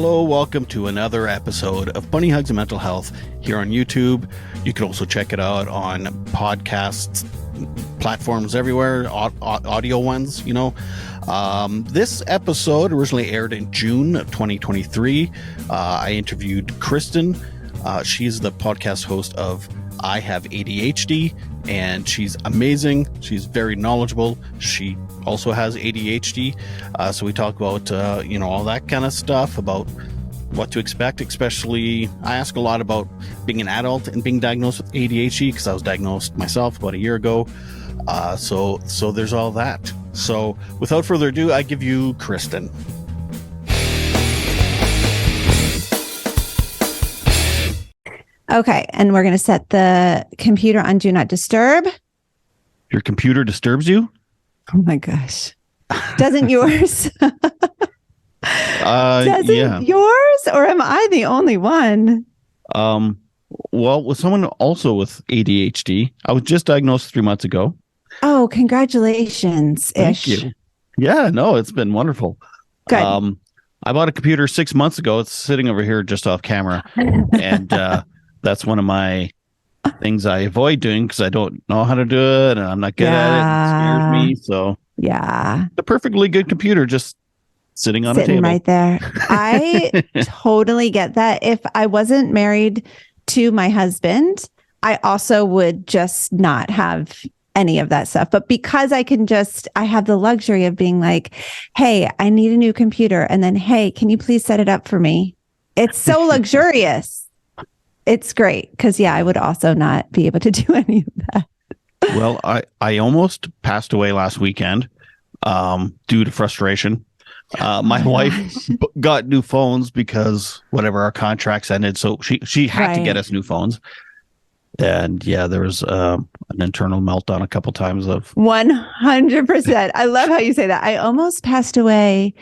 Hello, welcome to another episode of Bunny Hugs and Mental Health here on YouTube. You can also check it out on podcasts, platforms everywhere, audio ones, you know. This episode originally aired in June of 2023. I interviewed Kristen. She's the podcast host of I Have ADHD, and she's amazing. She's very knowledgeable. She also has ADHD. So we talk about, all that kind of stuff, about what to expect, especially I ask a lot about being an adult and being diagnosed with ADHD because I was diagnosed myself about a year ago. So there's all that. So without further ado, I give you Kristen. Okay, and we're going to set the computer on Do Not Disturb. Your computer disturbs you? Oh my gosh. Doesn't yours? Doesn't yours? Or am I the only one? Well, with someone also with ADHD, I was just diagnosed 3 months ago. Oh, congratulations. Thank you. Yeah, no, it's been wonderful. Good. I bought a computer 6 months ago. It's sitting over here just off camera. And that's one of my things I avoid doing because I don't know how to do it and I'm not good at it. It scares me. So yeah, the perfectly good computer just sitting on a table right there. I totally get that. If I wasn't married to my husband, I also would just not have any of that stuff. But because I have the luxury of being like, hey, I need a new computer. And then, hey, can you please set it up for me? It's so luxurious. It's great because, I would also not be able to do any of that. Well, I almost passed away last weekend due to frustration. My wife got new phones because whatever our contracts ended. So she had to get us new phones. And there was an internal meltdown a couple times of 100%. I love how you say that. I almost passed away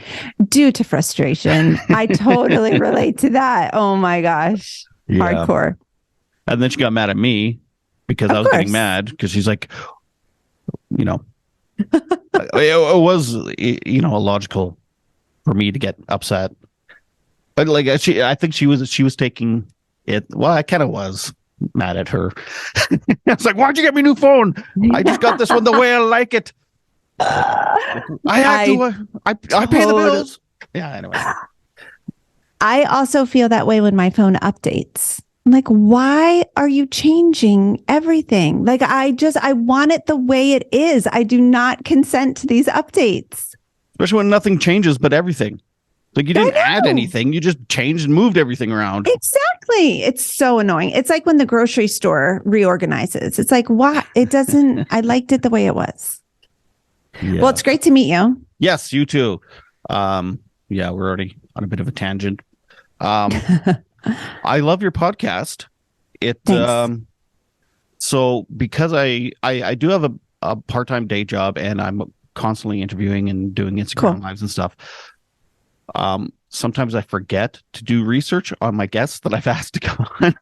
due to frustration. I totally relate to that. Oh my gosh. Yeah. Hardcore. And then she got mad at me because I was getting mad because she's like, it was, illogical for me to get upset. But I think she was taking it. Well, I kind of was mad at her. I was like, why'd you get me a new phone? I just got this one the way I like it. I pay the bills. Yeah, anyway. I also feel that way when my phone updates. I'm like, why are you changing everything? Like, I want it the way it is. I do not consent to these updates. Especially when nothing changes but everything. Like you didn't add anything. You just changed and moved everything around. Exactly. It's so annoying. It's like when the grocery store reorganizes. It's like, why? It doesn't, I liked it the way it was. Yeah. Well, it's great to meet you. Yes, you too. We're already on a bit of a tangent. I love your podcast. So because I do have a part-time day job and I'm constantly interviewing and doing Instagram lives and stuff. Sometimes I forget to do research on my guests that I've asked to come on.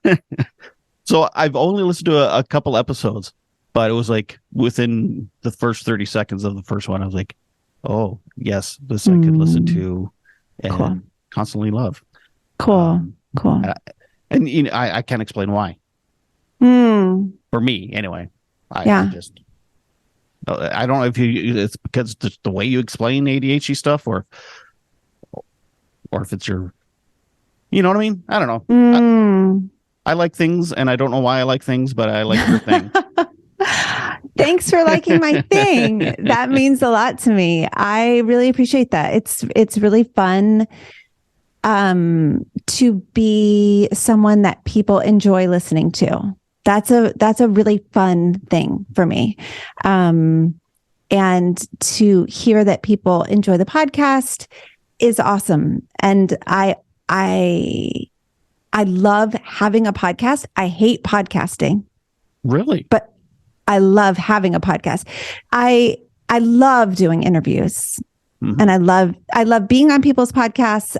So I've only listened to a couple episodes, but it was like within the first 30 seconds of the first one, I was like, oh yes, this I could listen to and constantly love. Cool. And I can't explain why. For me, anyway. I don't know if it's because the way you explain ADHD stuff, or if it's your, you know what I mean? I don't know. I like things, and I don't know why I like things, but I like your thing. Thanks for liking my thing. That means a lot to me. I really appreciate that. It's really fun to be someone that people enjoy listening to. That's a really fun thing for me. And to hear that people enjoy the podcast is awesome. And I love having a podcast. I hate podcasting. Really? But I love having a podcast. I love doing interviews. And I love being on people's podcasts.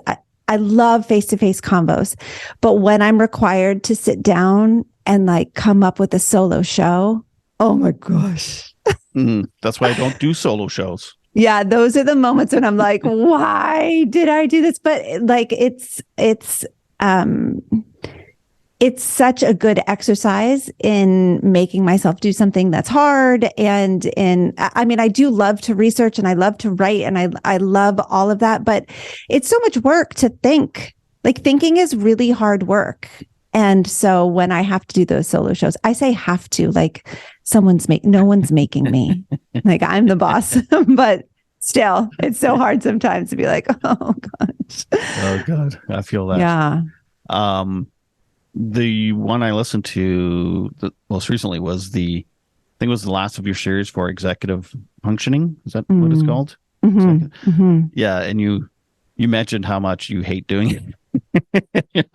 I love face-to-face combos. But when I'm required to sit down and like come up with a solo show, oh my gosh. That's why I don't do solo shows. Yeah, those are the moments when I'm like, why did I do this? But like um it's such a good exercise in making myself do something that's hard. And I mean, I do love to research and I love to write and I love all of that, but it's so much work to think. Like thinking is really hard work. And so when I have to do those solo shows, I say have to, like no one's making me. Like I'm the boss, but still, it's so hard sometimes to be like, oh gosh. Oh God, I feel that. Yeah. The one I listened to most recently was I think it was the last of your series for executive functioning. Is that what it's called? Yeah. And you mentioned how much you hate doing it.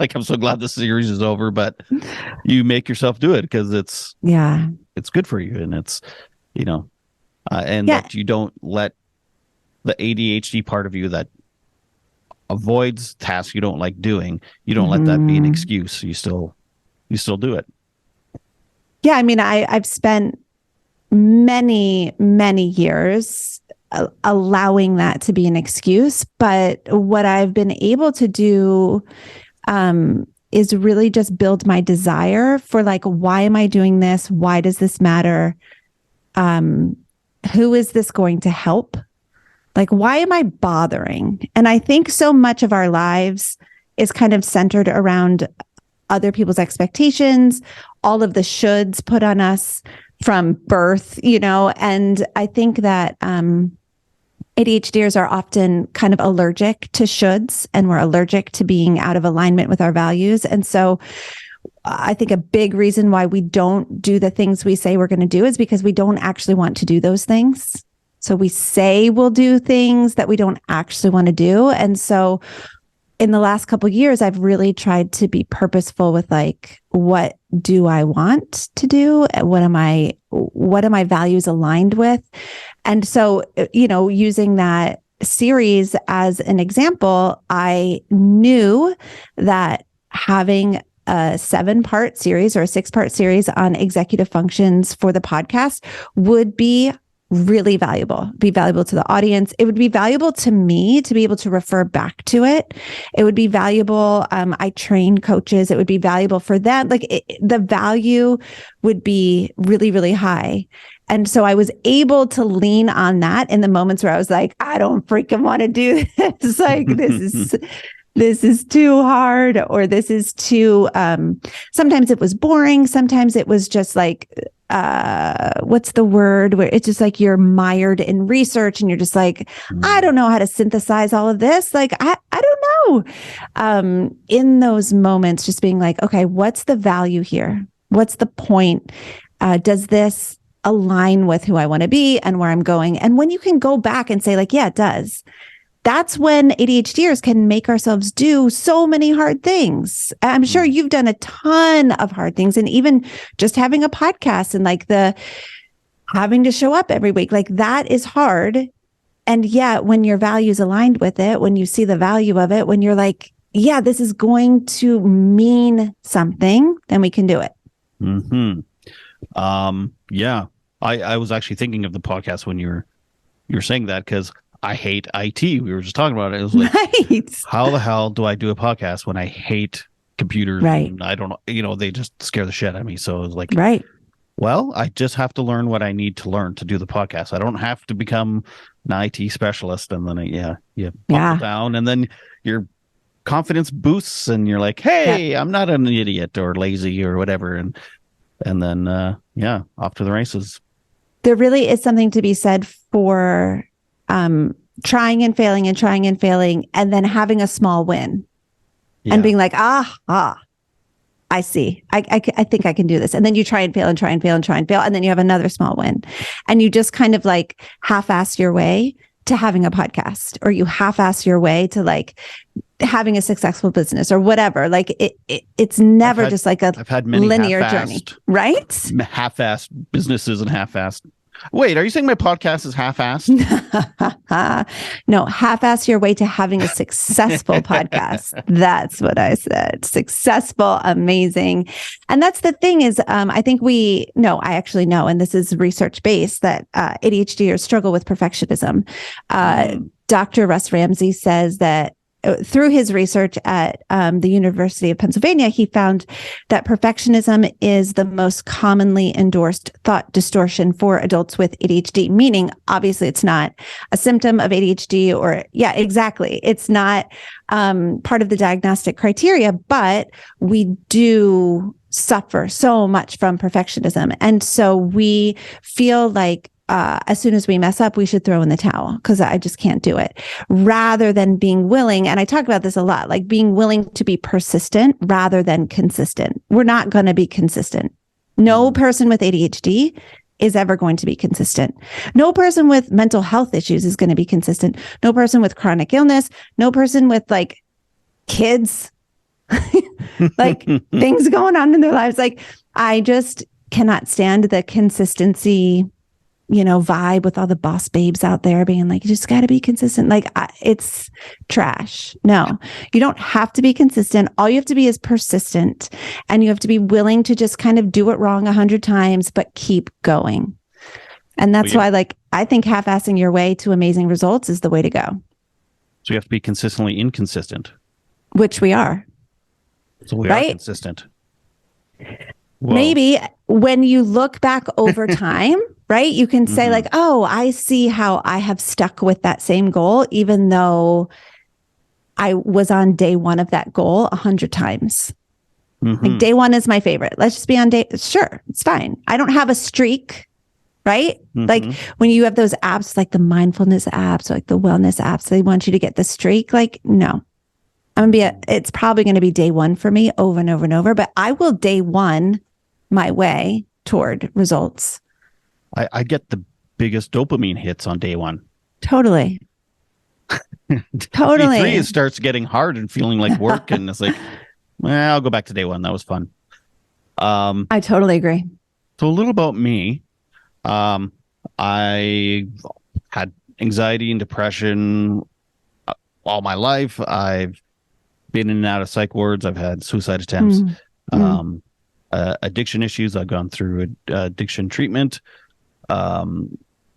Like, I'm so glad this series is over, but you make yourself do it because it's good for you. And it's, that you don't let the ADHD part of you that avoids tasks you don't like doing, you don't let that be an excuse. You still do it. Yeah. I mean, I've spent many, many years allowing that to be an excuse. But what I've been able to do is really just build my desire for like, why am I doing this? Why does this matter? Who is this going to help? Like, why am I bothering? And I think so much of our lives is kind of centered around other people's expectations, all of the shoulds put on us from birth, and I think that ADHDers are often kind of allergic to shoulds, and we're allergic to being out of alignment with our values. And so I think a big reason why we don't do the things we say we're going to do is because we don't actually want to do those things. So we say we'll do things that we don't actually want to do. And so in the last couple of years, I've really tried to be purposeful with like, what do I want to do? What am I values aligned with? And so, using that series as an example, I knew that having a 7-part series or a 6-part series on executive functions for the podcast would be really valuable to the audience. It would be valuable to me to be able to refer back to it. It would be valuable. I train coaches. It would be valuable for them. Like the value would be really, really high. And so I was able to lean on that in the moments where I was like, I don't freaking want to do this. Like, this is too hard, or this is too, sometimes it was boring. Sometimes it was just like, what's the word where it's just like you're mired in research and you're just like, I don't know how to synthesize all of this. Like, I don't know. In those moments, just being like, okay, what's the value here? What's the point? Does this align with who I want to be and where I'm going? And when you can go back and say like, yeah, it does. That's when ADHDers can make ourselves do so many hard things. I'm sure you've done a ton of hard things, and even just having a podcast and like the having to show up every week, like that is hard. And yet when your values aligned with it, when you see the value of it, when you're like, yeah, this is going to mean something, then we can do it. Yeah. I was actually thinking of the podcast when you're saying that, because I hate IT. We were just talking about it. It was like, how the hell do I do a podcast when I hate computers? Right. And I don't know, they just scare the shit out of me. So it was like, right. Well, I just have to learn what I need to learn to do the podcast. I don't have to become an IT specialist. And then, you buckle down, and then your confidence boosts and you're like, hey, I'm not an idiot or lazy or whatever. And then, off to the races. There really is something to be said for trying and failing and then having a small win and being like, I see. I think I can do this. And then you try and fail. And then you have another small win. And you just kind of like half-ass your way to having a podcast, or you half-ass your way to like having a successful business or whatever. Like it's never just like I've had many linear journey, right? Half-assed businesses and half-assed Wait, are you saying my podcast is half-assed? No, half-ass your way to having a successful podcast. That's what I said. Successful, amazing. And that's the thing is, I think I actually know, and this is research based, that ADHDers struggle with perfectionism. Dr. Russ Ramsey says that through his research at the University of Pennsylvania, he found that perfectionism is the most commonly endorsed thought distortion for adults with ADHD, meaning obviously it's not a symptom of ADHD exactly. It's not part of the diagnostic criteria, but we do suffer so much from perfectionism. And so we feel like as soon as we mess up, we should throw in the towel because I just can't do it, rather than being willing. And I talk about this a lot, like being willing to be persistent rather than consistent. We're not going to be consistent. No person with ADHD is ever going to be consistent. No person with mental health issues is going to be consistent. No person with chronic illness, no person with like kids, like things going on in their lives. Like I just cannot stand the consistency vibe with all the boss babes out there being like, you just got to be consistent. Like it's trash. No, you don't have to be consistent. All you have to be is persistent, and you have to be willing to just kind of do it wrong 100 times, but keep going. And that's why, like, I think half-assing your way to amazing results is the way to go. So you have to be consistently inconsistent. Which we are. So we are consistent. Whoa. Maybe when you look back over time, right, you can say like, oh, I see how I have stuck with that same goal, even though I was on day one of that goal 100 times. Like day one is my favorite. Let's just be on sure, it's fine. I don't have a streak, right? Like when you have those apps, like the mindfulness apps, or like the wellness apps, they want you to get the streak. Like, no, it's probably going to be day one for me over and over and over, but I will day one my way toward results. I get the biggest dopamine hits on day one. Totally. Totally. Day three, it starts getting hard and feeling like work. And it's like, well, I'll go back to day one. That was fun. I totally agree. So a little about me. I had anxiety and depression all my life. I've been in and out of psych wards. I've had suicide attempts. Addiction issues. I've gone through addiction treatment.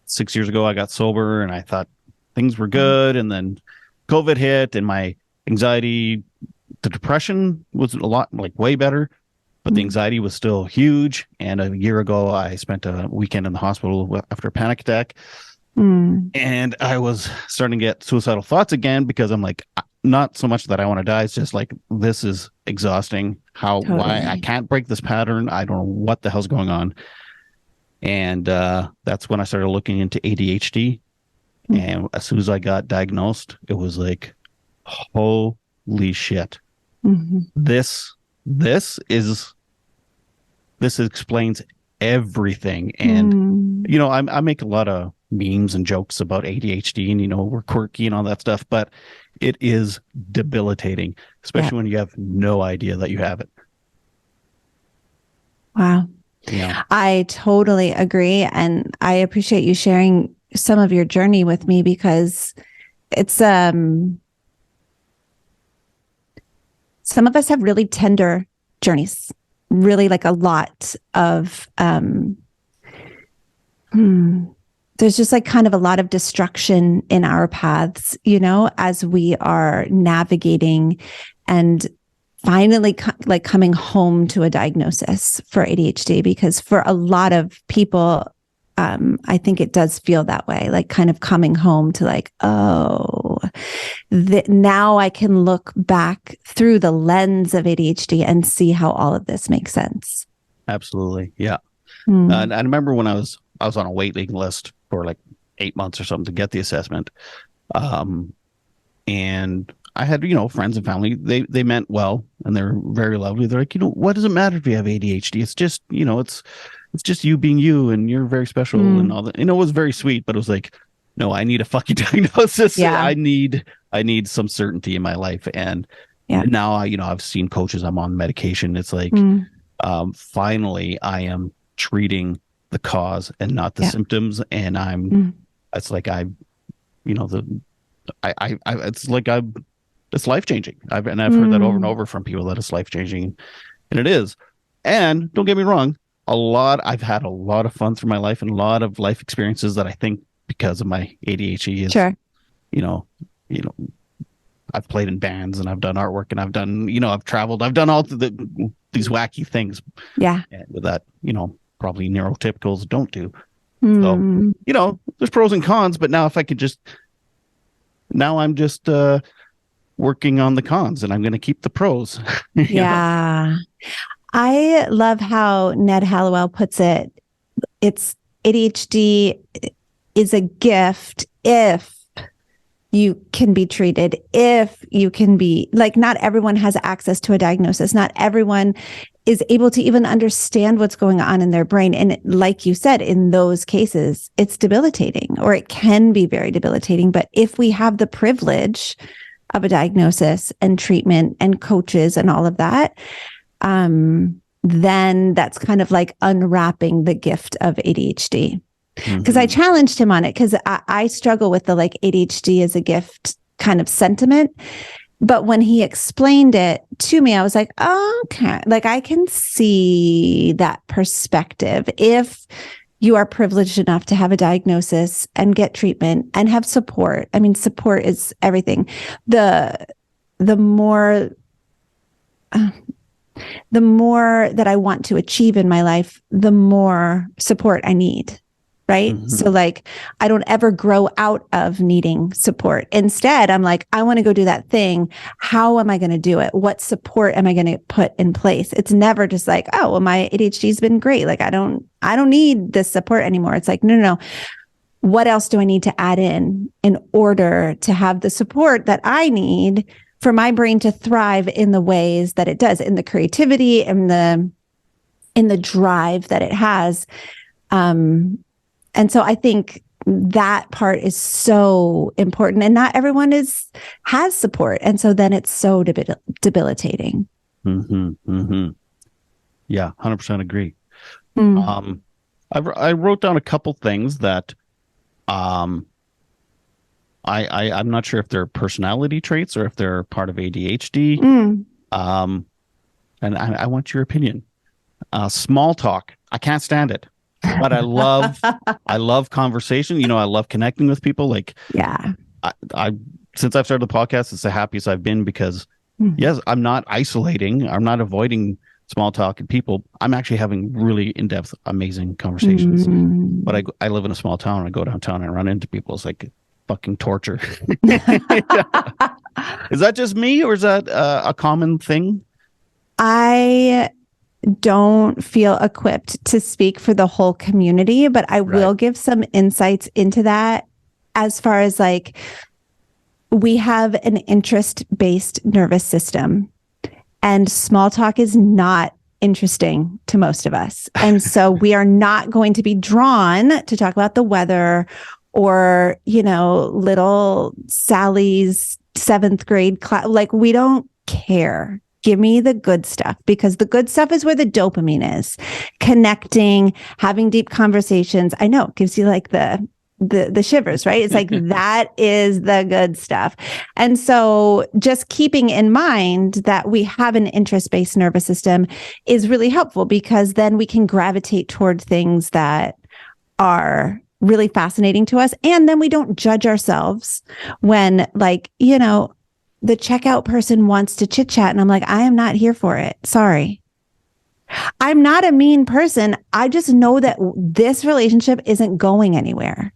6 years ago, I got sober and I thought things were good. And then COVID hit and my anxiety, the depression was a lot, like way better, but the anxiety was still huge. And a year ago, I spent a weekend in the hospital after a panic attack. And I was starting to get suicidal thoughts again because I'm like, not so much that I want to die. It's just like, this is exhausting. Why I can't break this pattern. I don't know what the hell's going on. And that's when I started looking into ADHD. And as soon as I got diagnosed, it was like, holy shit. This explains everything. And, I make a lot of memes and jokes about ADHD and, we're quirky and all that stuff, but it is debilitating, especially when you have no idea that you have it. Wow. Yeah. I totally agree. And I appreciate you sharing some of your journey with me because it's, some of us have really tender journeys, really like a lot of, there's just like kind of a lot of destruction in our paths, as we are navigating and finally coming home to a diagnosis for ADHD, because for a lot of people, I think it does feel that way, like kind of coming home to like, now I can look back through the lens of ADHD and see how all of this makes sense. Absolutely. Yeah. And I remember when I was on a waiting list for like 8 months or something to get the assessment. And I had, friends and family, they meant well, and they're very lovely. They're like, what does it matter if you have ADHD? It's just, it's just you being you, and you're very special and all that. It was very sweet, but it was like, no, I need a fucking diagnosis. Yeah. I need some certainty in my life. And now I've seen coaches, I'm on medication. It's like, finally I am treating the cause and not the Yeah. symptoms. And it's like it's life changing. I've heard that over and over from people that it's life changing, and it is. And don't get me wrong, I've had a lot of fun through my life and a lot of life experiences that I think because of my ADHD is, Sure. you know, I've played in bands and I've done artwork and I've done, I've traveled, I've done all these wacky things. Yeah. That, probably neurotypicals don't do. Mm. So, there's pros and cons, but now I'm just working on the cons and I'm going to keep the pros. Yeah. I love how Ned Hallowell puts it. It's ADHD is a gift if you can be treated, if you can be like, not everyone has access to a diagnosis. Not everyone is able to even understand what's going on in their brain. And like you said, in those cases, it's debilitating, or it can be very debilitating. But if we have the privilege of a diagnosis and treatment and coaches and all of that, then that's kind of like unwrapping the gift of ADHD. Because I challenged him on it, because I struggle with the like ADHD as a gift kind of sentiment. But when he explained it to me, I was like, oh, okay, like I can see that perspective. If you are privileged enough to have a diagnosis and get treatment and have support, I mean, support is everything. The more that I want to achieve in my life, the more support I need. Right. Mm-hmm. So like, I don't ever grow out of needing support. Instead, I'm like, I want to go do that thing. How am I going to do it? What support am I going to put in place? It's never just like, oh, well, my ADHD has been great. Like, I don't need this support anymore. It's like, no. What else do I need to add in order to have the support that I need for my brain to thrive in the ways that it does, in the creativity and in the drive that it has. And so I think that part is so important, and not everyone has support. And so then it's so debilitating. Mm-hmm, mm-hmm. Yeah, 100% agree. I wrote down a couple things that I'm not sure if they're personality traits or if they're part of ADHD. And I want your opinion. Small talk. I can't stand it. But I love conversation. I love connecting with people. Like, yeah, I since I've started the podcast, it's the happiest I've been because, yes, I'm not isolating. I'm not avoiding small talk and people. I'm actually having really in-depth, amazing conversations. But I live in a small town. And I go downtown and I run into people. It's like fucking torture. Is that just me, or is that a common thing? I don't feel equipped to speak for the whole community, but I will give some insights into that. As far as like, we have an interest-based nervous system, and small talk is not interesting to most of us. And so we are not going to be drawn to talk about the weather or, little Sally's 7th grade class. Like, we don't care. Give me the good stuff, because the good stuff is where the dopamine is. Connecting, having deep conversations. I know it gives you like the shivers, right? It's like, that is the good stuff. And so just keeping in mind that we have an interest-based nervous system is really helpful, because then we can gravitate toward things that are really fascinating to us. And then we don't judge ourselves when, like, the checkout person wants to chit chat, and I'm like, I am not here for it. Sorry. I'm not a mean person. I just know that this relationship isn't going anywhere.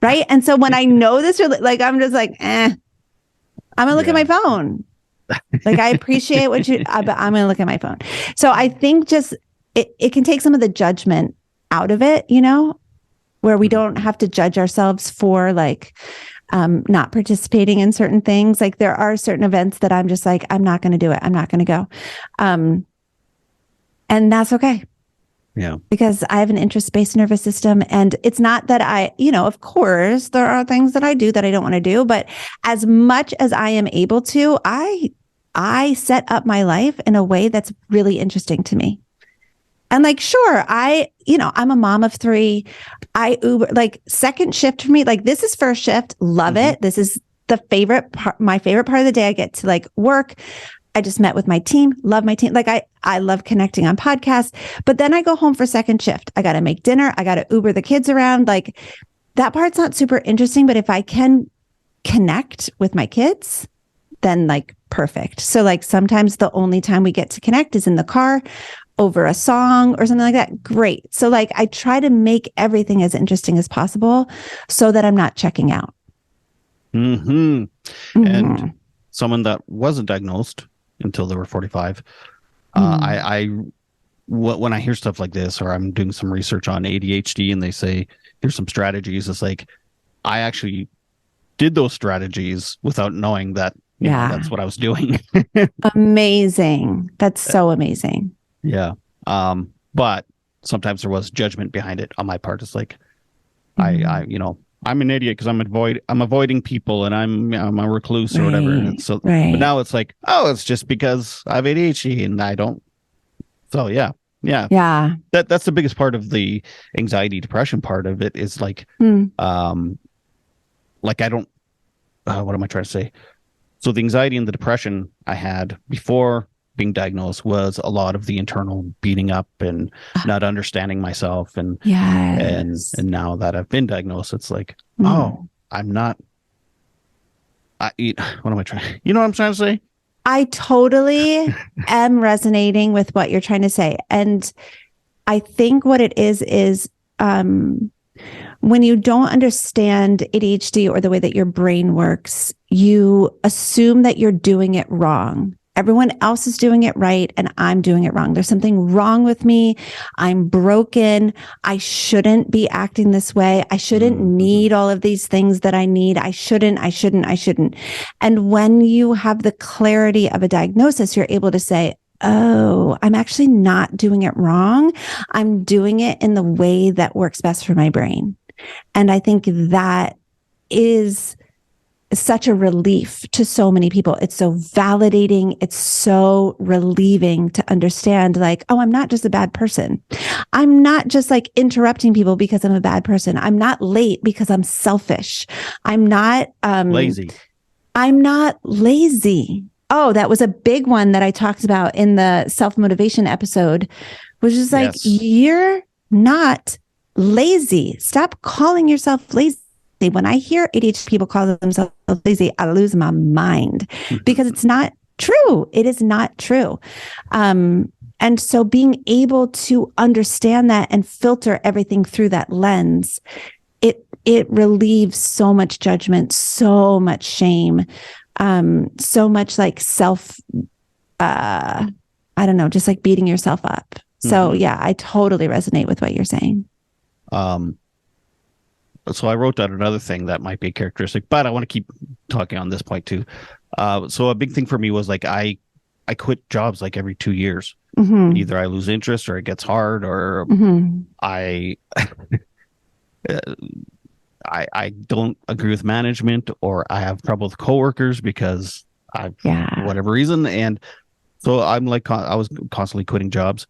Right. And so when I know this, like, I'm just like, I'm going to look at my phone. Like, I appreciate what but I'm going to look at my phone. So I think just it can take some of the judgment out of it, where we don't have to judge ourselves for like, not participating in certain things. Like, there are certain events that I'm just like, I'm not going to do it. I'm not going to go. And that's okay. Yeah. Because I have an interest-based nervous system, and it's not that of course there are things that I do that I don't want to do, but as much as I am able to, I set up my life in a way that's really interesting to me. And like, sure, I'm a mom of 3. I Uber, like second shift for me, like this is first shift. Love it. This is the favorite part, my favorite part of the day. I get to like work. I just met with my team. Love my team. Like I love connecting on podcasts, but then I go home for second shift. I got to make dinner. I got to Uber the kids around. Like that part's not super interesting, but if I can connect with my kids, then like perfect. So like sometimes the only time we get to connect is in the car over a song or something like that. Great. So like I try to make everything as interesting as possible so that I'm not checking out. And someone that wasn't diagnosed until they were 45, when I hear stuff like this, or I'm doing some research on ADHD and they say, here's some strategies, it's like, I actually did those strategies without knowing that, you know, that's what I was doing. Amazing. That's so amazing. Yeah. But sometimes there was judgment behind it on my part. It's like, I'm an idiot because I'm avoiding people and I'm a recluse or whatever. And so, but now it's like, oh, it's just because I have ADHD and I don't. So yeah. That's the biggest part of the anxiety, depression part of it is like, like I don't. What am I trying to say? So the anxiety and the depression I had before being diagnosed was a lot of the internal beating up and not understanding myself. And now that I've been diagnosed, it's like, oh, I'm not. What am I trying? You know what I'm trying to say? I totally am resonating with what you're trying to say. And I think what it is when you don't understand ADHD or the way that your brain works, you assume that you're doing it wrong. Everyone else is doing it right and I'm doing it wrong. There's something wrong with me. I'm broken. I shouldn't be acting this way. I shouldn't need all of these things that I need. I shouldn't. And when you have the clarity of a diagnosis, you're able to say, oh, I'm actually not doing it wrong. I'm doing it in the way that works best for my brain. And I think that is such a relief to so many people. It's so validating. It's so relieving to understand like, oh, I'm not just a bad person. I'm not just like interrupting people because I'm a bad person. I'm not late because I'm selfish. I'm not lazy. I'm not lazy. Oh, that was a big one that I talked about in the self-motivation episode, which is like, you're not lazy. Stop calling yourself lazy. When I hear ADHD people call themselves lazy, I lose my mind because it's not true. It is not true. And so being able to understand that and filter everything through that lens, it relieves so much judgment, so much shame, so much like self, I don't know, just like beating yourself up. So yeah, I totally resonate with what you're saying. So I wrote down another thing that might be a characteristic, but I want to keep talking on this point too. So a big thing for me was like I quit jobs like every 2 years. Either I lose interest or it gets hard or I don't agree with management or I have trouble with coworkers because whatever reason. And so I'm like, I was constantly quitting jobs.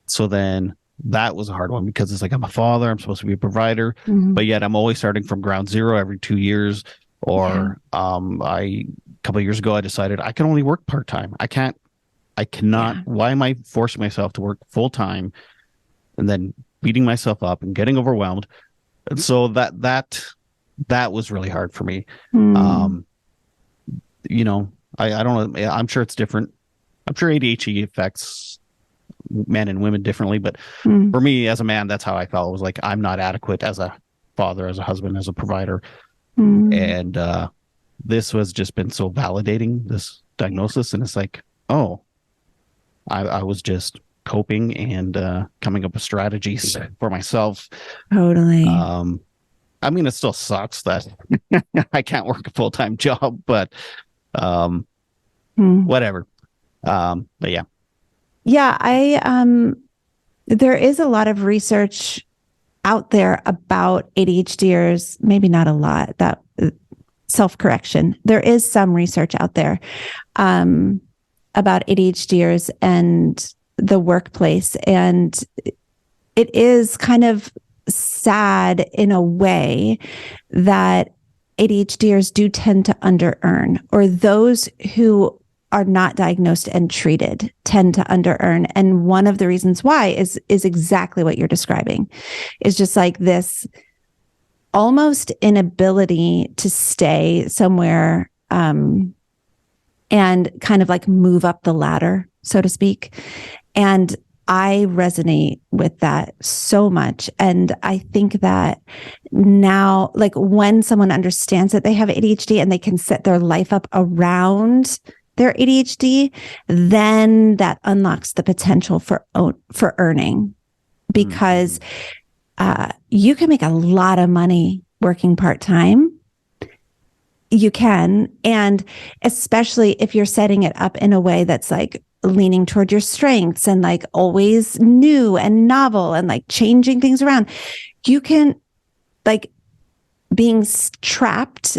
So then that was a hard one because it's like, I'm a father, I'm supposed to be a provider, but yet I'm always starting from ground zero every 2 years. Or a couple of years ago, I decided I can only work part-time. I cannot, why am I forcing myself to work full-time and then beating myself up and getting overwhelmed? And so that was really hard for me. You know, I don't know. I'm sure it's different. I'm sure ADHD affects men and women differently, but for me as a man, that's how I felt. It was like, I'm not adequate as a father, as a husband, as a provider. And this was just been so validating, this diagnosis. And it's like, oh, I was just coping and coming up with strategies for myself. Totally. I mean, it still sucks that I can't work a full-time job, but whatever. But yeah. Yeah, there is a lot of research out there about ADHDers, maybe not a lot, that self-correction. There is some research out there about ADHDers and the workplace. And it is kind of sad in a way that ADHDers do tend to under-earn, or those who are not diagnosed and treated tend to under-earn. And one of the reasons why is exactly what you're describing. Is just like this almost inability to stay somewhere and kind of like move up the ladder, so to speak. And I resonate with that so much. And I think that now, like when someone understands that they have ADHD and they can set their life up around their ADHD, then that unlocks the potential for earning, because you can make a lot of money working part-time. You can. And especially if you're setting it up in a way that's like leaning toward your strengths and like always new and novel and like changing things around, you can, like, being trapped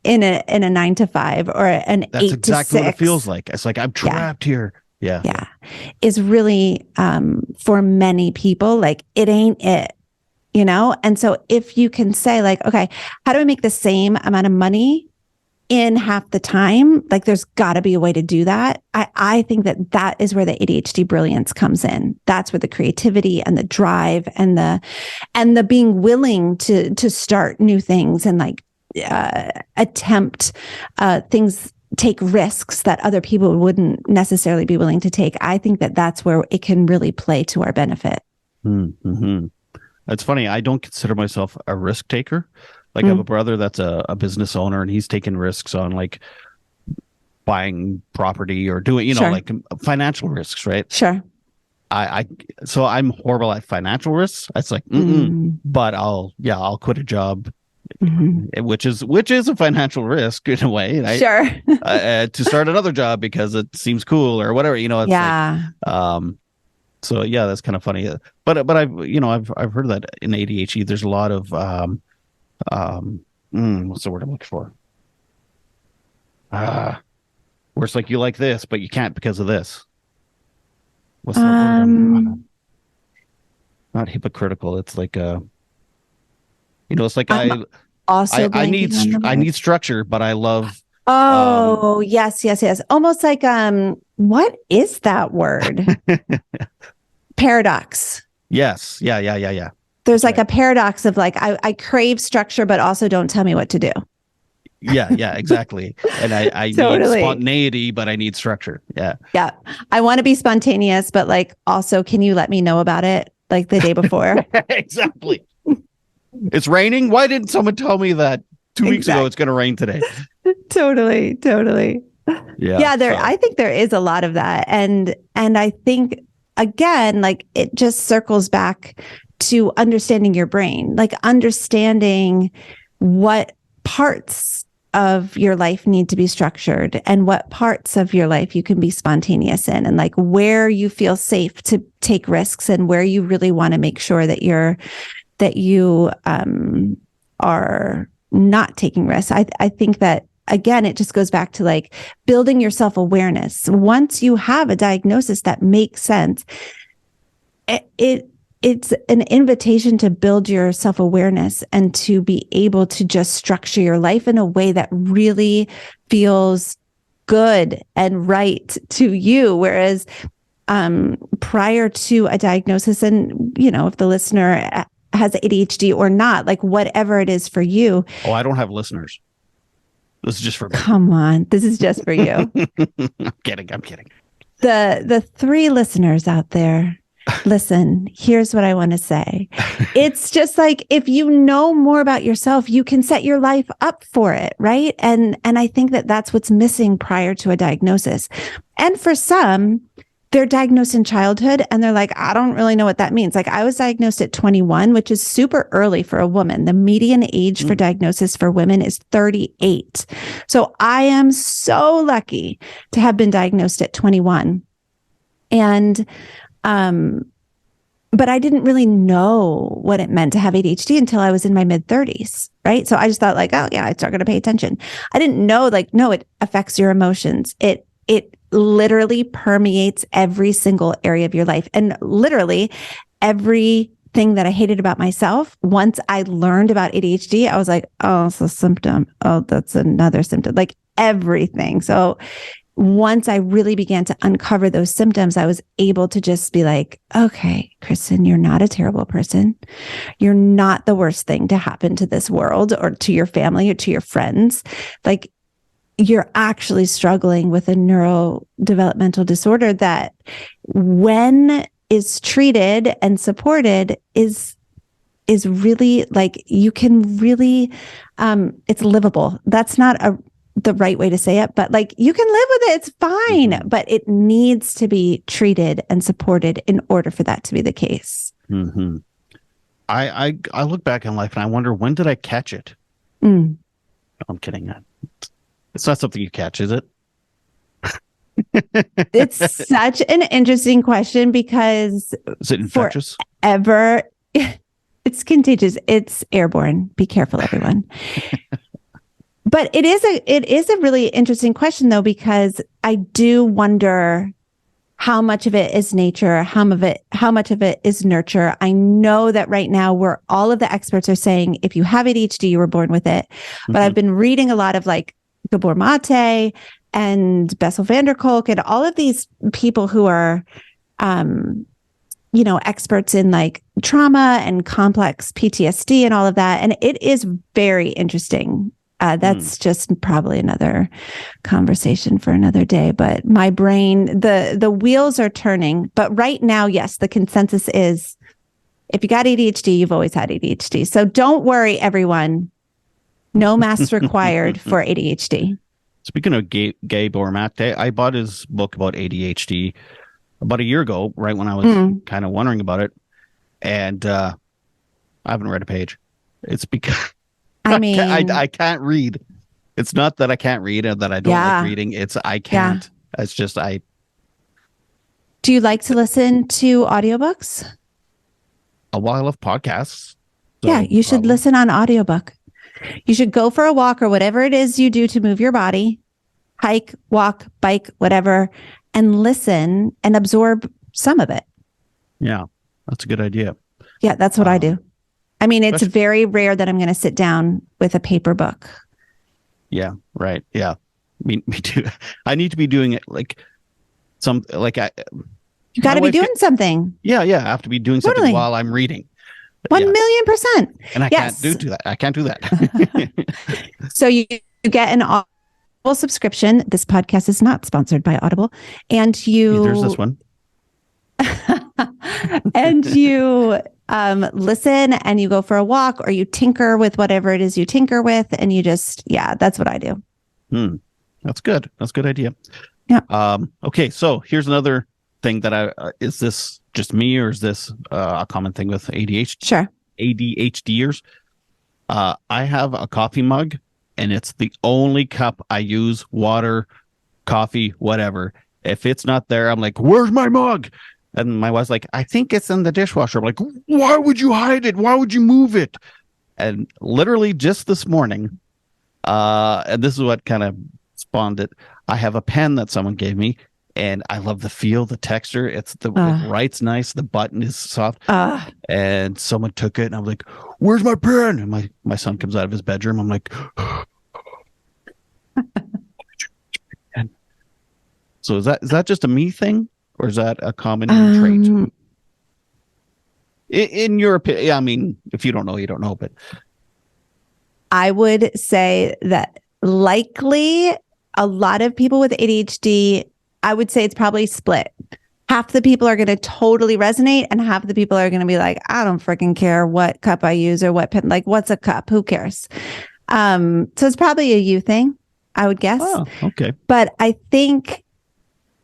in a 9 to 5 or an 8 to 6. That's exactly what it feels like. It's like I'm trapped here. Yeah. Is really for many people, like, it ain't it, you know? And so if you can say like, okay, how do I make the same amount of money in half the time? Like, there's got to be a way to do that. I think that is where the ADHD brilliance comes in. That's where the creativity and the drive and the being willing to start new things and like attempt things, take risks that other people wouldn't necessarily be willing to take. I think that that's where it can really play to our benefit. Mm-hmm. It's funny. I don't consider myself a risk taker. Like, I have a brother that's a business owner, and he's taking risks on like buying property or doing, Sure. like financial risks, right? Sure. So I'm horrible at financial risks. It's like, but I'll quit a job, which is a financial risk in a way, right? Sure. To start another job because it seems cool or whatever, It's like, so yeah, that's kind of funny. But I've heard that in ADHD, there's a lot of, what's the word I'm looking for? Where it's like, you like this, but you can't because of this. What's the word? Not hypocritical. It's like it's like I need structure, but I love. Oh, yes. Almost like what is that word? Paradox. Yes. Yeah. There's like a paradox of like, I crave structure, but also don't tell me what to do. Yeah, exactly. And I Totally. need spontaneity, but I need structure. Yeah. I want to be spontaneous, but like, also, can you let me know about it like the day before? Exactly. It's raining. Why didn't someone tell me that 2 weeks ago it's going to rain today? Totally. Yeah. I think there is a lot of that. And I think, again, like, it just circles back to understanding your brain, like understanding what parts of your life need to be structured and what parts of your life you can be spontaneous in, and like where you feel safe to take risks and where you really want to make sure that you are not taking risks. I think that, again, it just goes back to like building your self-awareness. Once you have a diagnosis that makes sense, it's an invitation to build your self-awareness and to be able to just structure your life in a way that really feels good and right to you. Whereas prior to a diagnosis, and, if the listener has ADHD or not, like whatever it is for you. Oh, I don't have listeners. This is just for me. Come on. This is just for you. I'm kidding. The 3 listeners out there, listen, here's what I want to say. It's just like, if you know more about yourself, you can set your life up for it, right? And I think that that's what's missing prior to a diagnosis. And for some, they're diagnosed in childhood and they're like, I don't really know what that means. Like, I was diagnosed at 21, which is super early for a woman. The median age for diagnosis for women is 38. So I am so lucky to have been diagnosed at 21. And, but I didn't really know what it meant to have ADHD until I was in my mid-30s, right? So I just thought like, oh yeah, I start going to pay attention. I didn't know, like, no, it affects your emotions. It literally permeates every single area of your life. And literally everything that I hated about myself, once I learned about ADHD, I was like, oh, it's a symptom. Oh, that's another symptom, like everything. So once I really began to uncover those symptoms, I was able to just be like, okay, Kristen, you're not a terrible person. You're not the worst thing to happen to this world or to your family or to your friends. Like, you're actually struggling with a neurodevelopmental disorder that, when is treated and supported, is really, like, you can really, it's livable. That's not the right way to say it, but like, you can live with it. It's fine, Mm-hmm. but it needs to be treated and supported in order for that to be the case. Mm-hmm. I look back in life and I wonder, when did I catch it? Mm. I'm kidding. It's not something you catch, is it? It's such an interesting question because Is it infectious? forever, it's contagious. It's airborne. Be careful, everyone. But it is a really interesting question, though, because I do wonder how much of it is nature, how much of it is nurture. I know that right now, where all of the experts are saying, if you have ADHD, you were born with it. Mm-hmm. But I've been reading a lot of like Gabor Mate and Bessel van der Kolk and all of these people who are, experts in like trauma and complex PTSD and all of that. And it is very interesting. That's just probably another conversation for another day. But my brain, the wheels are turning. But right now, yes, the consensus is, if you got ADHD, you've always had ADHD. So don't worry, everyone. No masks required for ADHD. Speaking of Gabor Mate, I bought his book about ADHD about a year ago, right when I was kind of wondering about it. And I haven't read a page. It's because I can't read. It's not that I can't read or that I don't like reading. It's I can't. Yeah. It's just Do you like to listen to audiobooks? A while of podcasts. So yeah, you should listen on audiobook. You should go for a walk or whatever it is you do to move your body, hike, walk, bike, whatever, and listen and absorb some of it. Yeah, that's a good idea. Yeah, that's what I do. I mean, it's very rare that I'm going to sit down with a paper book. Yeah, right. Yeah, me too. I need to be doing it like you got to be doing something. Yeah. I have to be doing something while I'm reading. 1,000,000%. And I can't do that. I can't do that. So you get an Audible subscription. This podcast is not sponsored by Audible. And there's this one. And you listen and you go for a walk or you tinker with whatever it is you tinker with. And you just, that's what I do. That's good. That's a good idea. Yeah. Okay. So here's another thing that is this just me or is this a common thing with ADHD? Sure. ADHDers. I have a coffee mug and it's the only cup I use, water, coffee, whatever. If it's not there, I'm like, where's my mug? And my wife's like, I think it's in the dishwasher. I'm like, why would you hide it? Why would you move it? And literally just this morning, and this is what kind of spawned it. I have a pen that someone gave me, and I love the feel, the texture. It writes nice. The button is soft. And someone took it, and I'm like, where's my pen? And my son comes out of his bedroom. I'm like, so is that just a me thing? Or is that a common trait? In your opinion, I mean, if you don't know, you don't know. But I would say that likely a lot of people with ADHD, I would say it's probably split. Half the people are going to totally resonate, and half the people are going to be like, I don't freaking care what cup I use or what pen. Like, what's a cup? Who cares? So it's probably a you thing, I would guess. Oh, okay. But I think,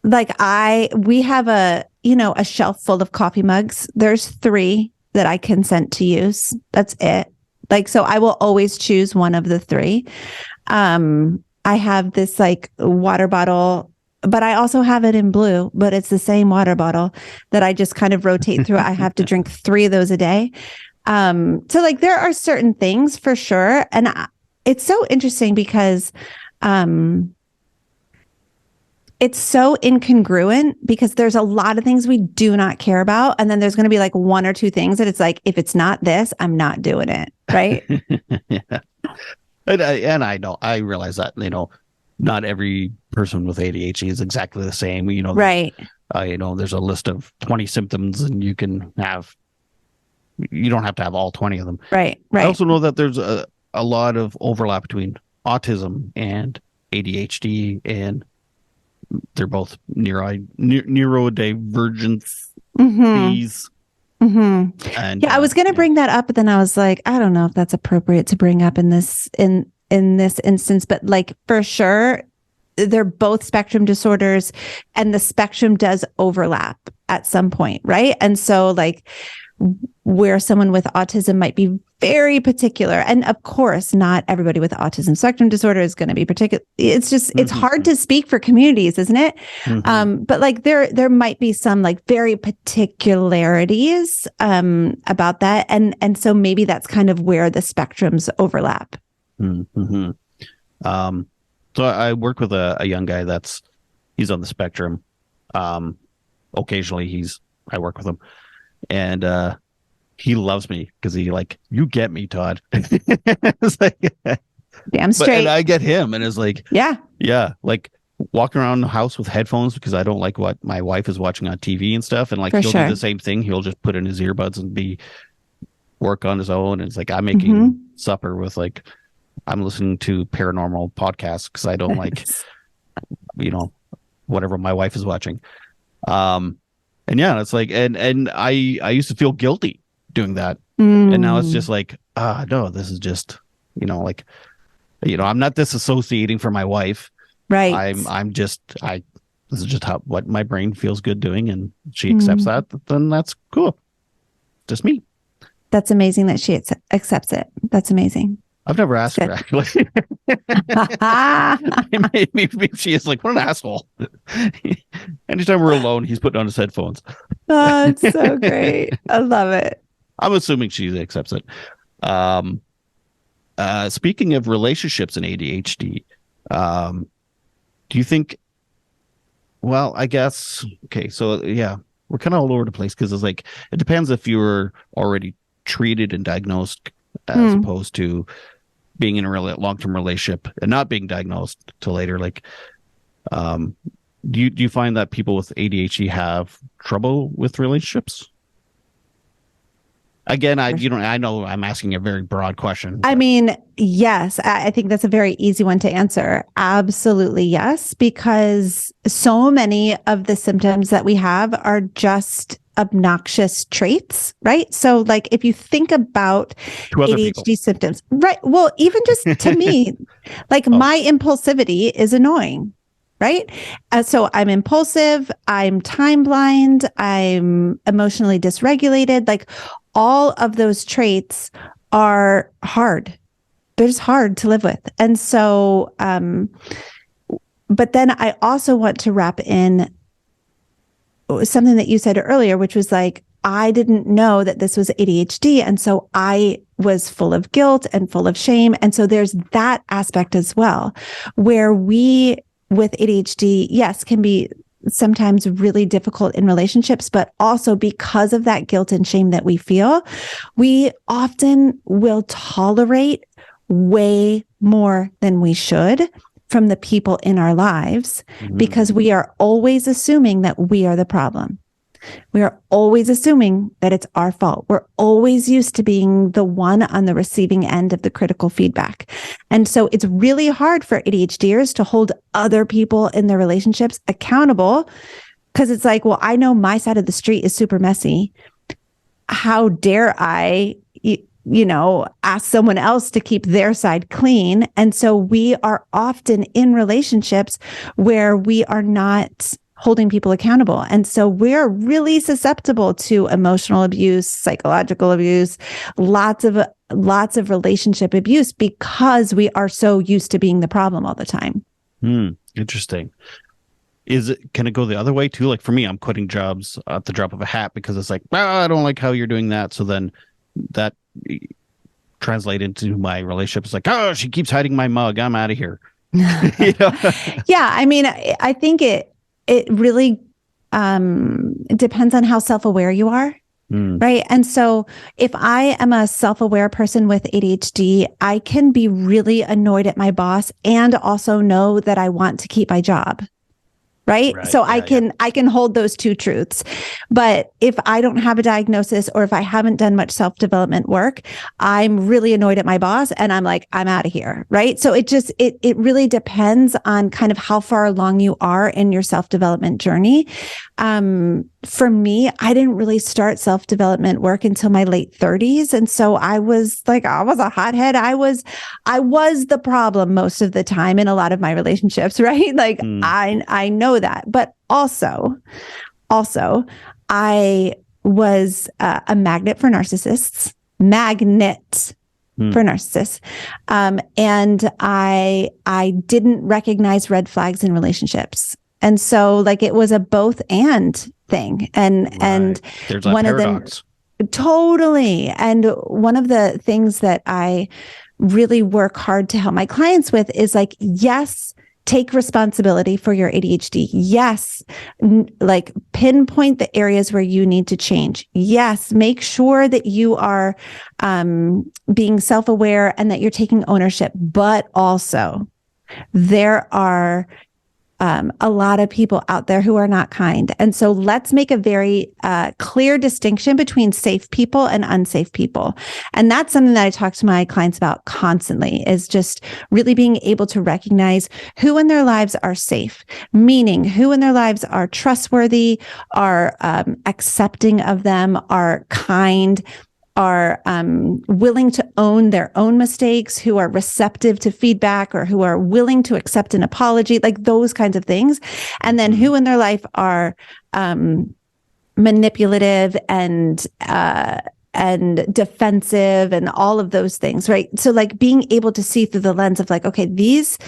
we have a shelf full of coffee mugs. There's 3 that I consent to use. That's it. So I will always choose one of the 3. I have this water bottle, but I also have it in blue, but it's the same water bottle that I just kind of rotate through. I have to drink 3 of those a day. So there are certain things for sure. And it's so interesting because, it's so incongruent because there's a lot of things we do not care about. And then there's going to be like one or two things that it's like, if it's not this, I'm not doing it. Right. Yeah. And I know, I realize that, not every person with ADHD is exactly the same. Right. There's a list of 20 symptoms and you don't have to have all 20 of them. Right. I also know that there's a lot of overlap between autism and ADHD, and they're both neurodivergence. And I was going to bring that up, but then I was like, I don't know if that's appropriate to bring up in this instance, but like for sure, they're both spectrum disorders, and the spectrum does overlap at some point, right? And so like where someone with autism might be very particular, and of course not everybody with autism spectrum disorder is going to be particular. It's just it's hard to speak for communities, isn't it? But like there might be some like very particularities about that, and so maybe that's kind of where the spectrums overlap. So I work with a young guy he's on the spectrum. Occasionally I work with him, and he loves me because he like, you get me, Todd. It's like, damn straight. And I get him, and it's like, yeah, like walking around the house with headphones because I don't like what my wife is watching on TV and stuff. And like, he'll do the same thing. He'll just put in his earbuds and work on his own. And it's like, I'm making supper with like, I'm listening to paranormal podcasts because I don't like, whatever my wife is watching. And yeah, it's like, and I used to feel guilty doing that. And now it's just like, no, this is just, like, I'm not disassociating from my wife. Right. this is just what my brain feels good doing. And she accepts that, then that's cool. Just me. That's amazing that she accepts it. That's amazing. I've never asked her, actually. Maybe she is like, what an asshole. Anytime we're alone, he's putting on his headphones. Oh, it's so great. I love it. I'm assuming she accepts it. Speaking of relationships in ADHD, do you think, well, I guess, okay, so yeah, we're kind of all over the place because it's like, it depends if you were already treated and diagnosed as opposed to being in a really long-term relationship and not being diagnosed till later. Like, do you find that people with ADHD have trouble with relationships? Again, I know I'm asking a very broad question. I mean, yes, I think that's a very easy one to answer. Absolutely, yes, because so many of the symptoms that we have are just obnoxious traits, right? So like if you think about ADHD symptoms, right? Well, even just to me, like my impulsivity is annoying, right? So I'm impulsive, I'm time blind, I'm emotionally dysregulated, like all of those traits are hard. They're just hard to live with. And so, but then I also want to wrap in something that you said earlier, which was like, I didn't know that this was ADHD. And so I was full of guilt and full of shame. And so there's that aspect as well, where we with ADHD, yes, can be sometimes really difficult in relationships, but also because of that guilt and shame that we feel, we often will tolerate way more than we should from the people in our lives because we are always assuming that we are the problem. We are always assuming that it's our fault. We're always used to being the one on the receiving end of the critical feedback. And so it's really hard for ADHDers to hold other people in their relationships accountable because it's like, well, I know my side of the street is super messy. How dare I, ask someone else to keep their side clean? And so we are often in relationships where we are not holding people accountable. And so we're really susceptible to emotional abuse, psychological abuse, lots of relationship abuse because we are so used to being the problem all the time. Interesting. Can it go the other way too? Like for me, I'm quitting jobs at the drop of a hat because it's like, I don't like how you're doing that. So then that translate into my relationship. It's like, she keeps hiding my mug. I'm out of here. Yeah. I mean, I think it really depends on how self-aware you are. Right. And so if I am a self-aware person with ADHD, I can be really annoyed at my boss and also know that I want to keep my job. Right. So I can hold those two truths. But if I don't have a diagnosis or if I haven't done much self-development work, I'm really annoyed at my boss and I'm like, I'm out of here. Right. So it really depends on kind of how far along you are in your self-development journey. For me, I didn't really start self-development work until my late 30s. And so I was a hothead. I was the problem most of the time in a lot of my relationships, right? Like I know that, but also I was a magnet for narcissists, and I didn't recognize red flags in relationships. And so like it was a both and thing. And there's one paradox. Of them totally. And one of the things that I really work hard to help my clients with is like, yes, take responsibility for your ADHD. Yes. Like pinpoint the areas where you need to change. Yes. Make sure that you are being self-aware and that you're taking ownership, but also there are a lot of people out there who are not kind. And so let's make a very clear distinction between safe people and unsafe people. And that's something that I talk to my clients about constantly, is just really being able to recognize who in their lives are safe, meaning who in their lives are trustworthy, are accepting of them, are kind, are willing to own their own mistakes, who are receptive to feedback, or who are willing to accept an apology, like those kinds of things. And then who in their life are manipulative and defensive and all of those things, right? So like being able to see through the lens of like, okay, this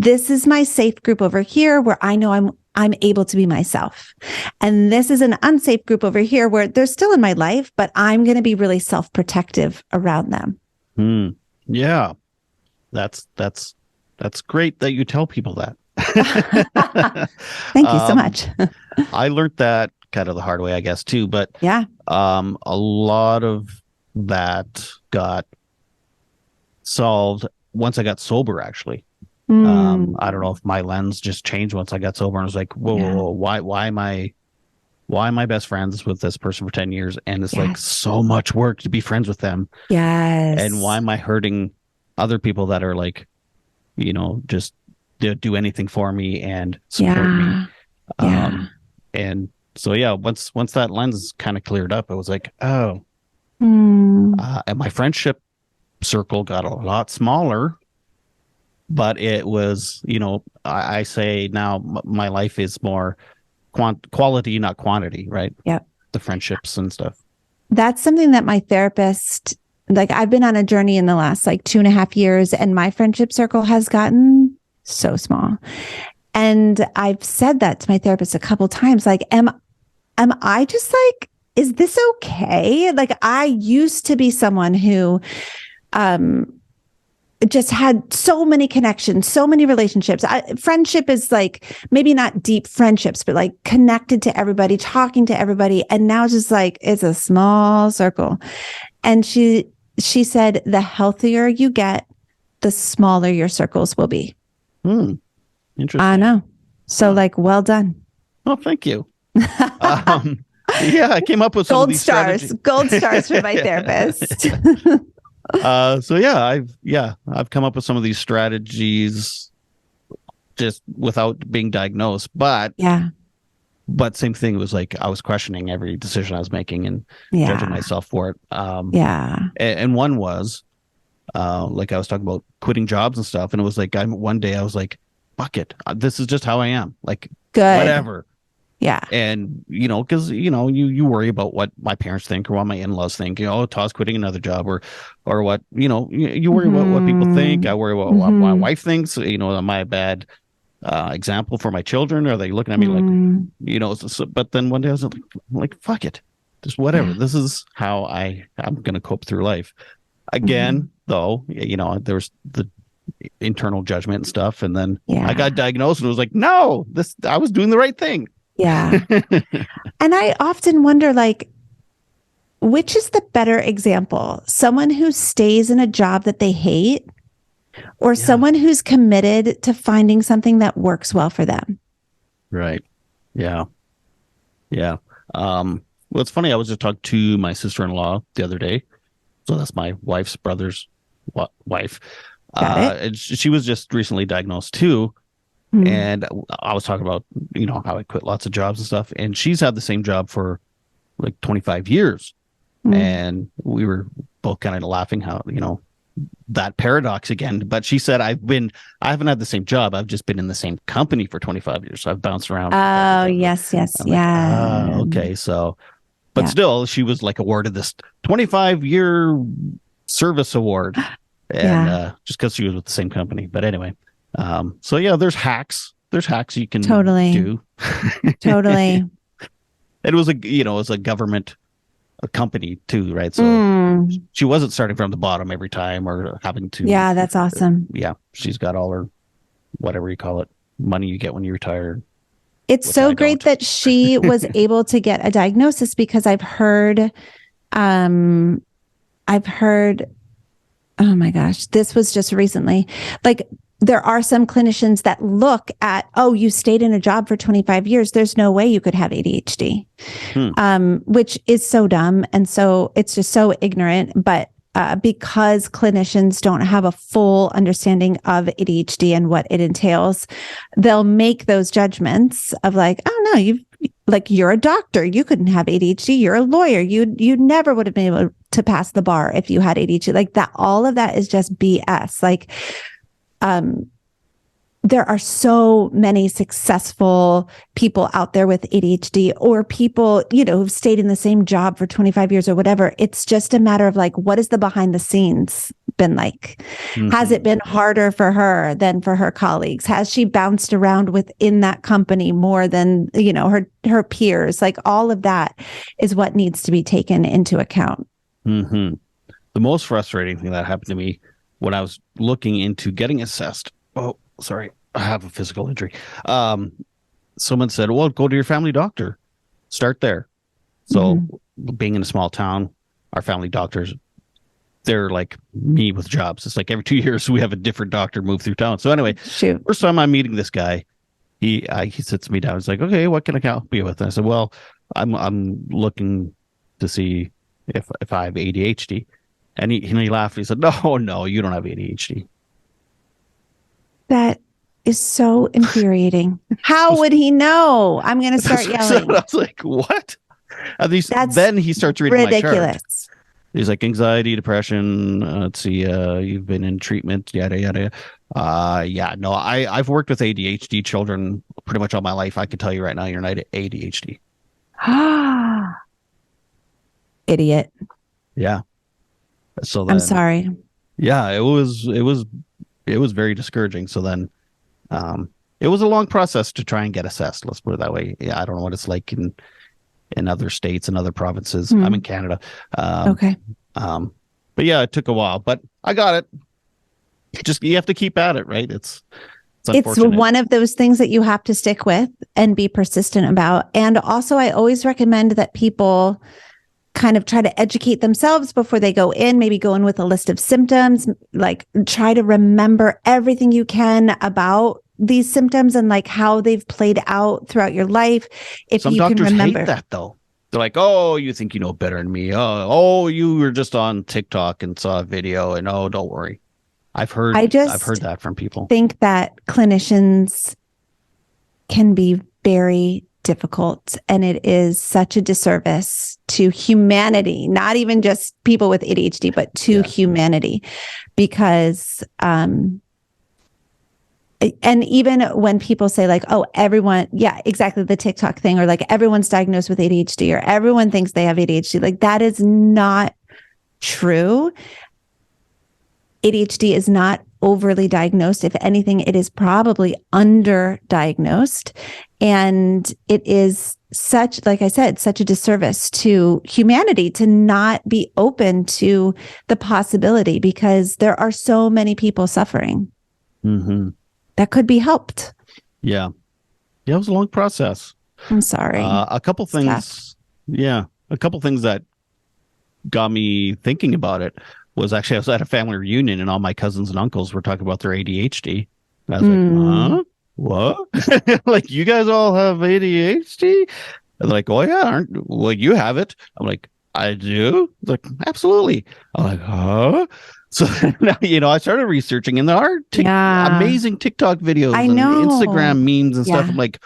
is my safe group over here where I know I'm able to be myself. And this is an unsafe group over here where they're still in my life, but I'm going to be really self-protective around them. Yeah. That's great that you tell people that. Thank you so much. I learned that kind of the hard way, I guess, too. But yeah, a lot of that got solved once I got sober, actually. I don't know if my lens just changed once I got sober, and I was like, whoa, why am I best friends with this person for 10 years? And it's like so much work to be friends with them. Yes. And why am I hurting other people that are like, just do anything for me and support me? And so, once that lens kind of cleared up, it was like, oh, and my friendship circle got a lot smaller. But it was, I say now my life is more quality, not quantity, right? Yep. The friendships and stuff. That's something that my therapist, like I've been on a journey in the last like 2.5 years, and my friendship circle has gotten so small. And I've said that to my therapist a couple times, like, am I just like, is this okay? Like I used to be someone who, just had so many connections, so many relationships. Friendship is like maybe not deep friendships, but like connected to everybody, talking to everybody. And now it's just like, it's a small circle. And she said, the healthier you get, the smaller your circles will be. Interesting. I know. So like, well done. Well, thank you. I came up with some of these strategies. Gold stars for my therapist. I've come up with some of these strategies just without being diagnosed, but same thing. It was like I was questioning every decision I was making and judging myself for it. And one was like I was talking about quitting jobs and stuff, and it was like one day I was like, fuck it, this is just how I am, like good, whatever. Yeah. And, because, you worry about what my parents think or what my in-laws think, Todd's quitting another job or what, you worry about what people think. I worry about what my wife thinks, am I a bad example for my children? Are they looking at me like, but then one day I was like, fuck it, just whatever. This is how I'm going to cope through life. Again, though, there's the internal judgment and stuff. And then Yeah. I got diagnosed and it was like, no, I was doing the right thing. Yeah. And I often wonder, like, which is the better example? Someone who stays in a job that they hate, or someone who's committed to finding something that works well for them? Right. Yeah. Yeah. Well, it's funny. I was just talking to my sister-in-law the other day. So that's my wife's brother's wife. Got it. And she was just recently diagnosed too. And I was talking about, how I quit lots of jobs and stuff. And she's had the same job for like 25 years. And we were both kind of laughing how, that paradox again. But she said, I haven't had the same job. I've just been in the same company for 25 years. So I've bounced around. Oh, yes. Yeah. Like, okay. So, but still, she was like awarded this 25-year service award. And just because she was with the same company. But anyway, so yeah, there's hacks. There's hacks you can do. Totally. It was a government company too, right? So she wasn't starting from the bottom every time or having to. Yeah, that's awesome. Yeah, she's got all her, whatever you call it, money you get when you retire. It's so great that she was able to get a diagnosis, because I've heard, oh my gosh, this was just recently, like, there are some clinicians that look at, oh, you stayed in a job for 25 years. There's no way you could have ADHD, which is so dumb. And so it's just so ignorant. But because clinicians don't have a full understanding of ADHD and what it entails, they'll make those judgments of like, oh, no, you're a doctor. You couldn't have ADHD. You're a lawyer. You never would have been able to pass the bar if you had ADHD. Like that, all of that is just BS. Like, there are so many successful people out there with ADHD, or people, who've stayed in the same job for 25 years or whatever. It's just a matter of like, what has the behind the scenes been like? Has it been harder for her than for her colleagues? Has she bounced around within that company more than, her peers? Like all of that is what needs to be taken into account. The most frustrating thing that happened to me when I was looking into getting assessed. Oh, sorry. I have a physical injury. Someone said, well, go to your family doctor. Start there. So being in a small town, our family doctors, they're like me with jobs. It's like every 2 years we have a different doctor move through town. So anyway, first time I'm meeting this guy, he sits me down. He's like, okay, what can I help you with? And I said, well, I'm looking to see if I have ADHD. And he laughed. He said, no, you don't have ADHD. That is so infuriating. How would he know? I'm going to start yelling. I was like, what? Then he starts reading ridiculous. My chart. He's like, anxiety, depression. Let's see. You've been in treatment. Yada, yada. No, I've worked with ADHD children pretty much all my life. I can tell you right now, you're not ADHD. Idiot. Yeah. So then, I'm sorry. Yeah, it was very discouraging. So then, it was a long process to try and get assessed. Let's put it that way. Yeah, I don't know what it's like in other states and other provinces. I'm in Canada. Okay. But yeah, it took a while, but I got it. Just you have to keep at it, right? It's one of those things that you have to stick with and be persistent about. And also, I always recommend that people kind of try to educate themselves before they go in, maybe go in with a list of symptoms, like try to remember everything you can about these symptoms and like how they've played out throughout your life. If some you doctors can remember hate that though. They're like, oh, you think you know better than me. Oh, you were just on TikTok and saw a video and don't worry. I've heard that from people. I think that clinicians can be very difficult, and it is such a disservice to humanity, not even just people with ADHD, but to humanity, because and even when people say like, oh, everyone, exactly, the TikTok thing, or like everyone's diagnosed with ADHD, or everyone thinks they have ADHD, like that is not true. ADHD is not overly diagnosed. If anything, it is probably underdiagnosed. And it is such, like I said, such a disservice to humanity to not be open to the possibility, because there are so many people suffering. Mm-hmm. that could be helped. Yeah. Yeah, it was a long process. I'm sorry. A couple It's tough. things. Yeah. A couple things that got me thinking about it was actually I was at a family reunion and all my cousins and uncles were talking about their ADHD. And I was like, huh? What? Like, you guys all have ADHD? And they're like, oh, yeah. Well, you have it. I'm like, I do? They're like, absolutely. I'm like, huh? So now, I started researching and there are Yeah. amazing TikTok videos I and know. Instagram memes and stuff. Yeah. I'm like,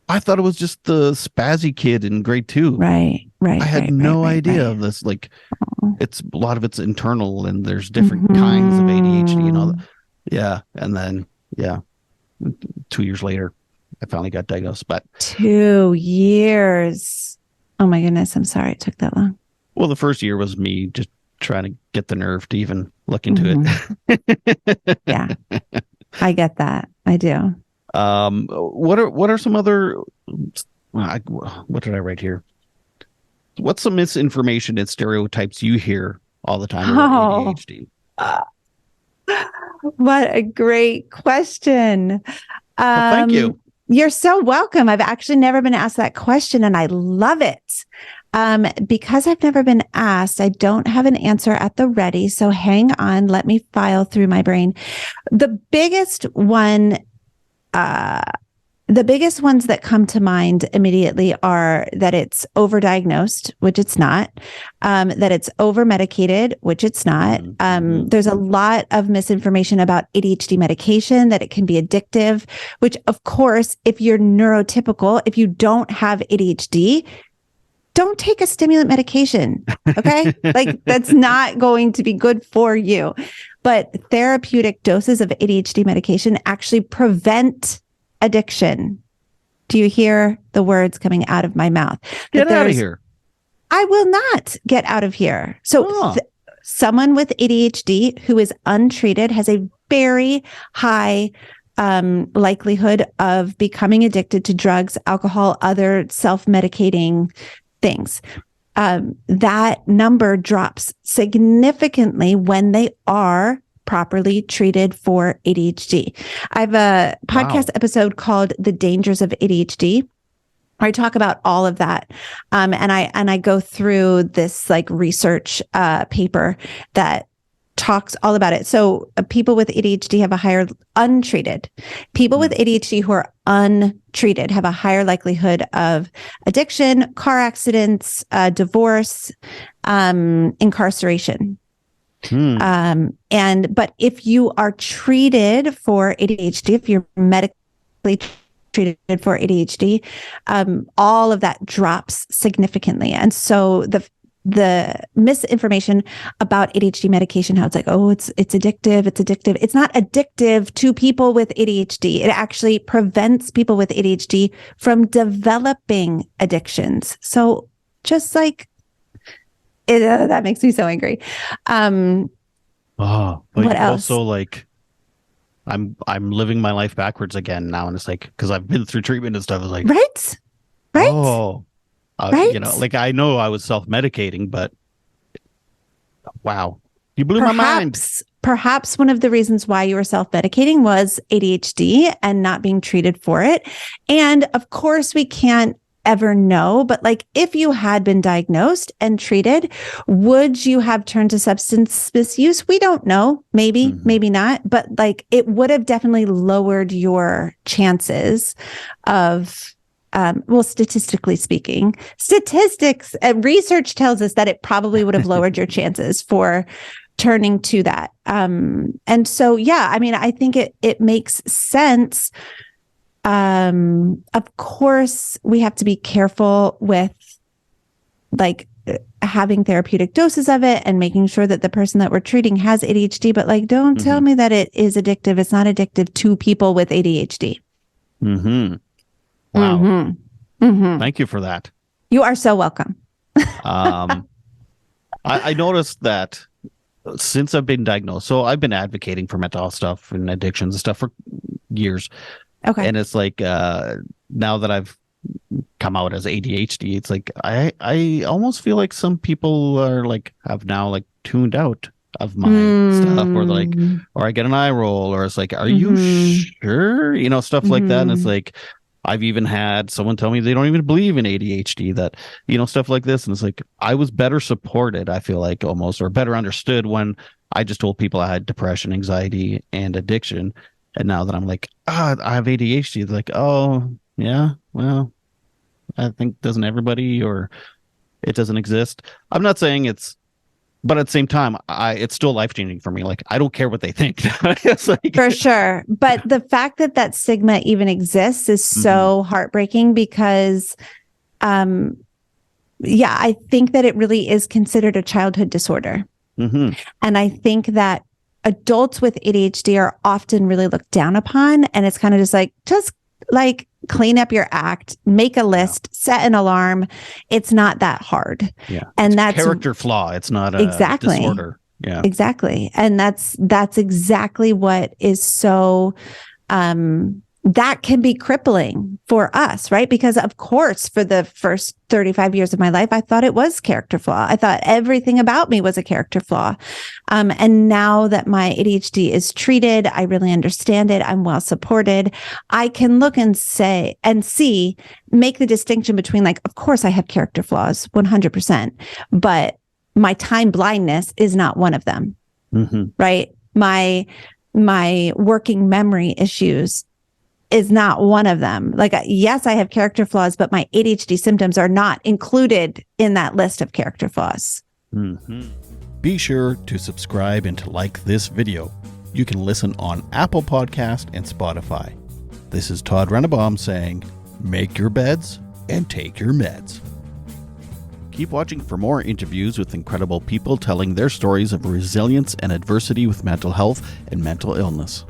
I thought it was just the spazzy kid in grade 2. Right. I had no idea of this. Like, it's a lot of it's internal and there's different kinds of ADHD and all that. Yeah. And then, 2 years later, I finally got diagnosed. But 2 years. Oh my goodness. I'm sorry it took that long. well, the first year was me just trying to get the nerve to even look into it. Yeah. I get that. I do. What are some other, what did I write here? What's some misinformation and stereotypes you hear all the time about ADHD? What a great question. Well, thank you. You're so welcome. I've actually never been asked that question and I love it. Because I've never been asked, I don't have an answer at the ready. So hang on, let me file through my brain. The biggest ones that come to mind immediately are that it's overdiagnosed, which it's not, that it's over-medicated, which it's not. There's a lot of misinformation about ADHD medication, that it can be addictive, which of course, if you're neurotypical, if you don't have ADHD, don't take a stimulant medication. Okay. Like, that's not going to be good for you. But therapeutic doses of ADHD medication actually prevent addiction. Do you hear the words coming out of my mouth? Get out of here. I will not get out of here. So someone with ADHD who is untreated has a very high likelihood of becoming addicted to drugs, alcohol, other self-medicating things. That number drops significantly when they are properly treated for ADHD. I have a podcast episode called The Dangers of ADHD, where I talk about all of that. And I go through this like research paper that talks all about it. So people with ADHD have a higher untreated. People with ADHD who are untreated have a higher likelihood of addiction, car accidents, divorce, incarceration. But if you are treated for ADHD, if you're medically treated for ADHD, all of that drops significantly. And so the misinformation about ADHD medication, how it's like, oh, it's addictive. It's addictive. It's not addictive to people with ADHD. It actually prevents people with ADHD from developing addictions. So just like, that makes me so angry. What else? Also, like, I'm living my life backwards again now, and it's like, because I've been through treatment and stuff. It's like, right. Right. Like, I know I was self-medicating, but wow, you blew my mind. Perhaps one of the reasons why you were self-medicating was ADHD and not being treated for it. And of course, we can't ever know, but like, if you had been diagnosed and treated, would you have turned to substance misuse? We don't know. Maybe, maybe not. But like, it would have definitely lowered your chances of, statistically speaking, statistics and research tells us that it probably would have lowered your chances for turning to that. And so, yeah, I mean, I think it makes sense. Of course, we have to be careful with like having therapeutic doses of it and making sure that the person that we're treating has ADHD, but like, don't tell me that it is addictive. It's not addictive to people with ADHD. Wow. Thank you for that. You are so welcome. I noticed that since I've been diagnosed, so I've been advocating for mental health stuff and addictions and stuff for years. Okay. And it's like, now that I've come out as ADHD, it's like, I almost feel like some people are like, have now like tuned out of my stuff, or like, or I get an eye roll, or it's like, are you sure? You know, stuff like that. And it's like, I've even had someone tell me they don't even believe in ADHD, that, you know, stuff like this. And it's like, I was better supported, I feel like, almost, or better understood when I just told people I had depression, anxiety, and addiction. And now that I'm like, I have ADHD, they're like, oh, yeah, well, I think doesn't everybody, or it doesn't exist. I'm not saying it's, but at the same time, it's still life changing for me. Like, I don't care what they think. It's like, For sure. But the fact that that stigma even exists is so heartbreaking because, I think that it really is considered a childhood disorder. And I think that adults with ADHD are often really looked down upon. And it's kind of just like clean up your act, make a list, set an alarm. It's not that hard. Yeah. And it's that's a character flaw. It's not a disorder. Yeah. Exactly. And that's exactly what is so that can be crippling for us, right? Because of course, for the first 35 years of my life, I thought it was character flaw. I thought everything about me was a character flaw. And now that my ADHD is treated, I really understand it. I'm well supported. I can look and make the distinction between, like, of course I have character flaws, 100%, but my time blindness is not one of them, right? My working memory issues is not one of them. Like, yes, I have character flaws, but my ADHD symptoms are not included in that list of character flaws. Be sure to subscribe and to like this video. You can listen on Apple Podcast and Spotify. This is Todd Rennebaum saying, make your beds and take your meds. Keep watching for more interviews with incredible people telling their stories of resilience and adversity with mental health and mental illness.